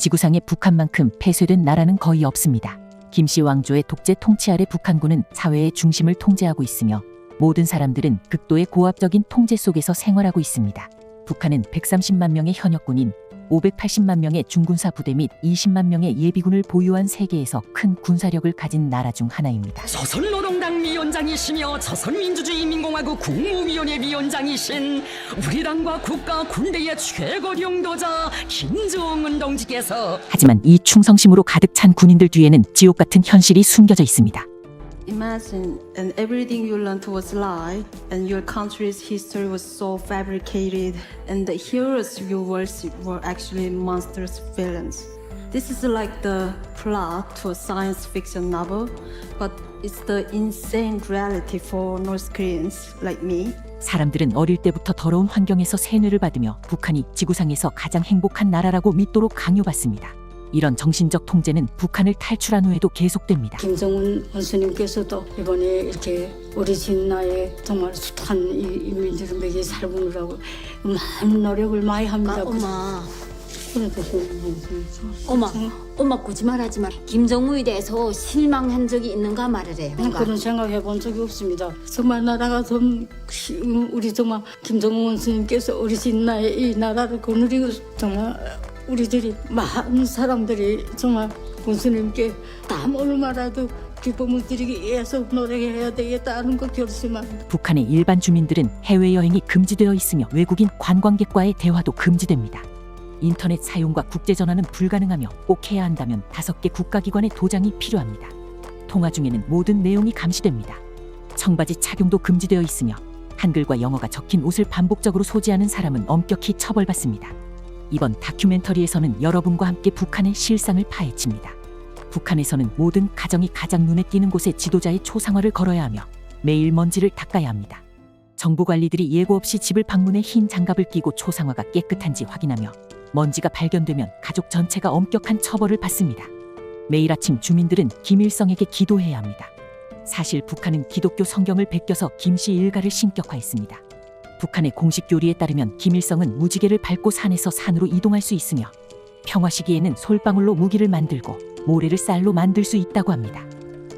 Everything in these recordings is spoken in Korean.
지구상에 북한만큼 폐쇄된 나라는 거의 없습니다. 김씨 왕조의 독재 통치 아래 북한군은 사회의 중심을 통제하고 있으며 모든 사람들은 극도의 고압적인 통제 속에서 생활하고 있습니다. 북한은 130만 명의 현역군인, 580만 명의 중군사 부대 및 20만 명의 예비군을 보유한 세계에서 큰 군사력을 가진 나라 중 하나입니다. 조선노동당 위원장이시며 조선민주주의인민공화국 국무위원회 위원장이신 우리 당과 국가 군대의 최고領導자 김정은 동지께서 하지만 이 충성심으로 가득 찬 군인들 뒤에는 지옥 같은 현실이 숨겨져 있습니다. Imagine and everything you learned was lie, and your country's history was so fabricated, and the heroes you worship were actually monstrous villains. This is like the plot to a science fiction novel, but it's the insane reality for North Koreans like me. 사람들은 어릴 때부터 더러운 환경에서 세뇌를 받으며 북한이 지구상에서 가장 행복한 나라라고 믿도록 강요받습니다. 이런 정신적 통제는 북한을 탈출한 후에도 계속됩니다. 김정은 원수님께서도 이번에 이렇게 우리 진나에 정말 숱한 인민들을 먹이 살보느라고 많은 노력을 많이 합니다. 엄마 거짓말하지 마. 김정우에 대해서 실망한 적이 있는가 말을 해요. 그런 생각해 본 적이 없습니다. 정말 나라가 좀 우리 정말 김정은 원수님께서 우리 진나에 이 나라를 거느리고 정말 우리들이 많은 사람들이 정말 원수님께 땀 얼마라도 기쁨을 드리기 위해서 노력해야 되겠다는 거 결심합니다. 북한의 일반 주민들은 해외여행이 금지되어 있으며 외국인 관광객과의 대화도 금지됩니다. 인터넷 사용과 국제전화는 불가능하며 꼭 해야 한다면 5개 국가기관의 도장이 필요합니다. 통화 중에는 모든 내용이 감시됩니다. 청바지 착용도 금지되어 있으며 한글과 영어가 적힌 옷을 반복적으로 소지하는 사람은 엄격히 처벌받습니다. 이번 다큐멘터리에서는 여러분과 함께 북한의 실상을 파헤칩니다. 북한에서는 모든 가정이 가장 눈에 띄는 곳에 지도자의 초상화를 걸어야 하며 매일 먼지를 닦아야 합니다. 정부 관리들이 예고 없이 집을 방문해 흰 장갑을 끼고 초상화가 깨끗한지 확인하며 먼지가 발견되면 가족 전체가 엄격한 처벌을 받습니다. 매일 아침 주민들은 김일성에게 기도해야 합니다. 사실 북한은 기독교 성경을 베껴서 김씨 일가를 신격화했습니다. 북한의 공식 교리에 따르면 김일성은 무지개를 밟고 산에서 산으로 이동할 수 있으며 평화 시기에는 솔방울로 무기를 만들고 모래를 쌀로 만들 수 있다고 합니다.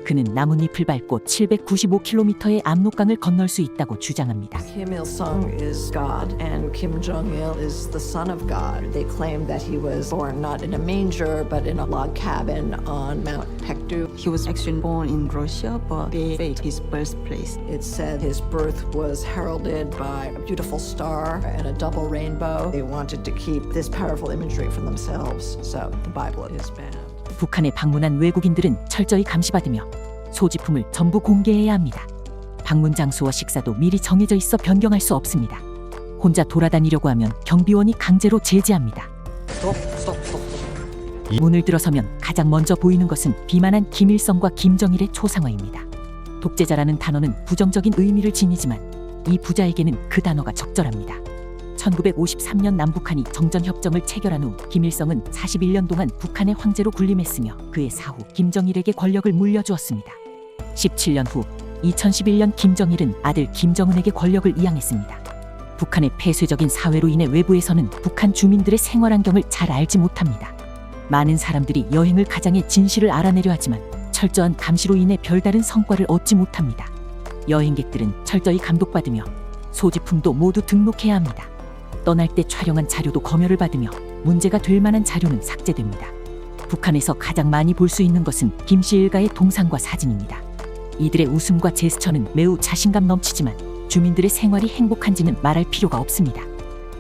그는 나뭇잎을 밟고 795km의 압록강을 건널 수 있다고 주장합니다. Kim Il-sung is God and Kim Jong-il is the son of God. They claim that he was born not in a manger but in a log cabin on Mount Paektu. He was actually born in Russia, but they faked his birthplace. It said his birth was heralded by a beautiful star and a double rainbow. They wanted to keep this powerful imagery for themselves, so the Bible is banned. 북한에 방문한 외국인들은 철저히 감시받으며 소지품을 전부 공개해야 합니다. 방문 장소와 식사도 미리 정해져 있어 변경할 수 없습니다. 혼자 돌아다니려고 하면 경비원이 강제로 제지합니다. 문을 들어서면 가장 먼저 보이는 것은 비만한 김일성과 김정일의 초상화입니다. 독재자라는 단어는 부정적인 의미를 지니지만 이 부자에게는 그 단어가 적절합니다. 1953년 남북한이 정전협정을 체결한 후 김일성은 41년 동안 북한의 황제로 군림했으며 그의 사후 김정일에게 권력을 물려주었습니다. 17년 후 2011년 김정일은 아들 김정은에게 권력을 이양했습니다. 북한의 폐쇄적인 사회로 인해 외부에서는 북한 주민들의 생활 환경을 잘 알지 못합니다. 많은 사람들이 여행을 가장해 진실을 알아내려 하지만 철저한 감시로 인해 별다른 성과를 얻지 못합니다. 여행객들은 철저히 감독받으며 소지품도 모두 등록해야 합니다. 떠날 때 촬영한 자료도 검열을 받으며 문제가 될 만한 자료는 삭제됩니다. 북한에서 가장 많이 볼 수 있는 것은 김씨 일가의 동상과 사진입니다. 이들의 웃음과 제스처는 매우 자신감 넘치지만 주민들의 생활이 행복한지는 말할 필요가 없습니다.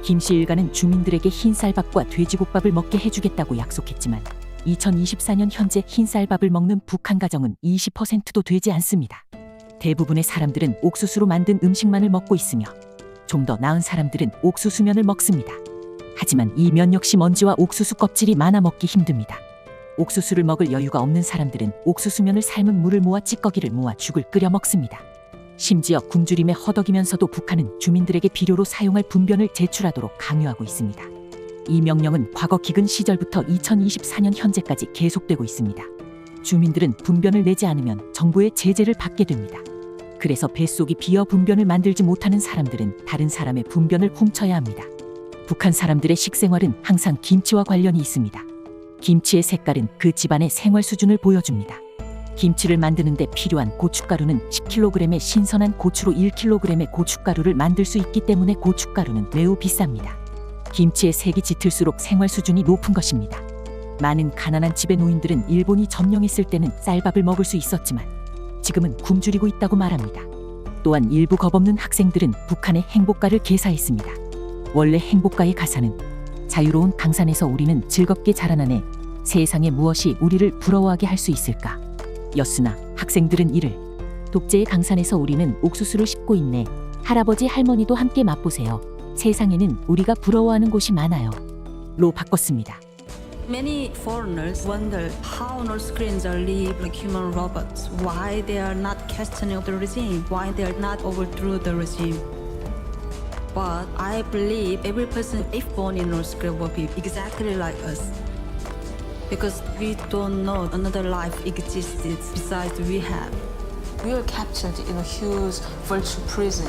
김씨 일가는 주민들에게 흰쌀밥과 돼지국밥을 먹게 해주겠다고 약속했지만 2024년 현재 흰쌀밥을 먹는 북한 가정은 20%도 되지 않습니다. 대부분의 사람들은 옥수수로 만든 음식만을 먹고 있으며 좀 더 나은 사람들은 옥수수면을 먹습니다. 하지만 이 면 역시 먼지와 옥수수 껍질이 많아 먹기 힘듭니다. 옥수수를 먹을 여유가 없는 사람들은 옥수수면을 삶은 물을 모아 찌꺼기를 모아 죽을 끓여 먹습니다. 심지어 굶주림에 허덕이면서도 북한은 주민들에게 비료로 사용할 분변을 제출하도록 강요하고 있습니다. 이 명령은 과거 기근 시절부터 2024년 현재까지 계속되고 있습니다. 주민들은 분변을 내지 않으면 정부의 제재를 받게 됩니다. 그래서 뱃속이 비어 분변을 만들지 못하는 사람들은 다른 사람의 분변을 훔쳐야 합니다. 북한 사람들의 식생활은 항상 김치와 관련이 있습니다. 김치의 색깔은 그 집안의 생활 수준을 보여줍니다. 김치를 만드는데 필요한 고춧가루는 10kg의 신선한 고추로 1kg의 고춧가루를 만들 수 있기 때문에 고춧가루는 매우 비쌉니다. 김치의 색이 짙을수록 생활 수준이 높은 것입니다. 많은 가난한 집의 노인들은 일본이 점령했을 때는 쌀밥을 먹을 수 있었지만 지금은 굶주리고 있다고 말합니다. 또한 일부 겁없는 학생들은 북한의 행복가를 개사했습니다. 원래 행복가의 가사는 자유로운 강산에서 우리는 즐겁게 자라나네 세상에 무엇이 우리를 부러워하게 할 수 있을까 였으나 학생들은 이를 독재의 강산에서 우리는 옥수수를 씹고 있네 할아버지 할머니도 함께 맛보세요 세상에는 우리가 부러워하는 곳이 많아요 로 바꿨습니다. Many foreigners wonder how North Koreans are live like human robots, why they are not questioning the regime, why they are not overthrow the regime. But I believe every person, if born in North Korea, will be exactly like us. Because we don't know another life exists besides we have. We are captured in a huge virtual prison.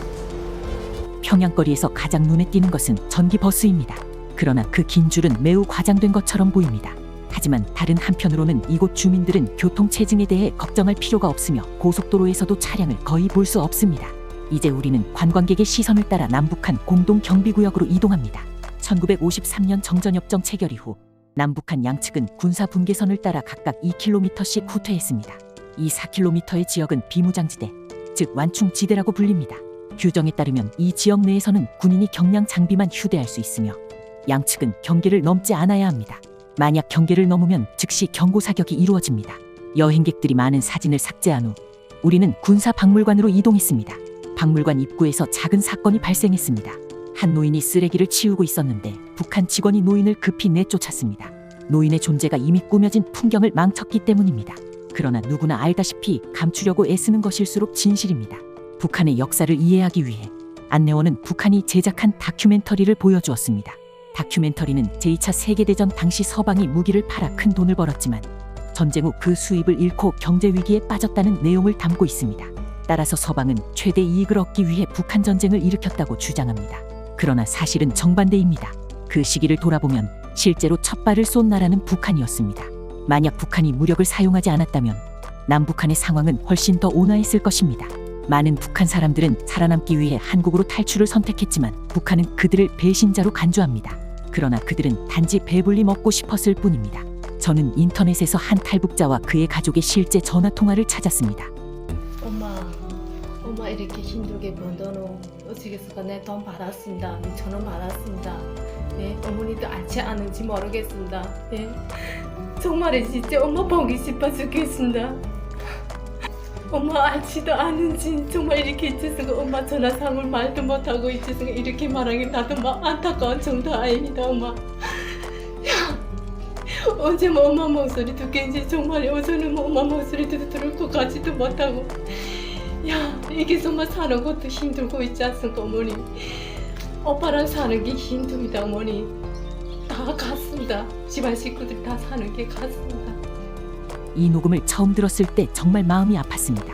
평양거리에서 가장 눈에 띄는 것은 전기버스입니다. 그러나 그 긴 줄은 매우 과장된 것처럼 보입니다. 하지만 다른 한편으로는 이곳 주민들은 교통체증에 대해 걱정할 필요가 없으며 고속도로에서도 차량을 거의 볼 수 없습니다. 이제 우리는 관광객의 시선을 따라 남북한 공동 경비구역으로 이동합니다. 1953년 정전협정 체결 이후 남북한 양측은 군사 분계선을 따라 각각 2km씩 후퇴했습니다. 이 4km의 지역은 비무장지대, 즉 완충지대라고 불립니다. 규정에 따르면 이 지역 내에서는 군인이 경량 장비만 휴대할 수 있으며 양측은 경계를 넘지 않아야 합니다. 만약 경계를 넘으면 즉시 경고 사격이 이루어집니다. 여행객들이 많은 사진을 삭제한 후 우리는 군사박물관으로 이동했습니다. 박물관 입구에서 작은 사건이 발생했습니다. 한 노인이 쓰레기를 치우고 있었는데 북한 직원이 노인을 급히 내쫓았습니다. 노인의 존재가 이미 꾸며진 풍경을 망쳤기 때문입니다. 그러나 누구나 알다시피 감추려고 애쓰는 것일수록 진실입니다. 북한의 역사를 이해하기 위해 안내원은 북한이 제작한 다큐멘터리를 보여주었습니다. 다큐멘터리는 제2차 세계대전 당시 서방이 무기를 팔아 큰 돈을 벌었지만 전쟁 후 그 수입을 잃고 경제 위기에 빠졌다는 내용을 담고 있습니다. 따라서 서방은 최대 이익을 얻기 위해 북한 전쟁을 일으켰다고 주장합니다. 그러나 사실은 정반대입니다. 그 시기를 돌아보면 실제로 첫 발을 쏜 나라는 북한이었습니다. 만약 북한이 무력을 사용하지 않았다면 남북한의 상황은 훨씬 더 온화했을 것입니다. 많은 북한 사람들은 살아남기 위해 한국으로 탈출을 선택했지만 북한은 그들을 배신자로 간주합니다. 그러나 그들은 단지 배불리 먹고 싶었을 뿐입니다. 저는 인터넷에서 한 탈북자와 그의 가족의 실제 전화통화를 찾았습니다. 엄마 이렇게 힘들게 번 돈은 어찌겠어가 내 돈 받았습니다. 2,000원 받았습니다. 네, 어머니도 알지 않은지 모르겠습니다. 네, 정말 진짜 엄마 보기 싶어 죽겠습니다. 엄마 알지도 않은지 정말 이렇게 있어서 엄마 전화상을 말도 못하고 있어서 이렇게 말하기 나도 막 안타까운 정도 아닙니다. 엄마 언제 뭐 엄마 목소리 듣겠는지 정말 어제는 뭐 엄마 목소리도 들을 것 같지도 못하고 야 이게 정말 사는 것도 힘들고 있지 않습니까 어머니. 오빠랑 사는 게 힘듭니다 어머니. 다 갔습니다. 집안 식구들 다 사는 게 갔습니다. 이 녹음을 처음 들었을 때 정말 마음이 아팠습니다.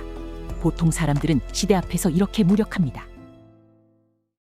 보통 사람들은 시대 앞에서 이렇게 무력합니다.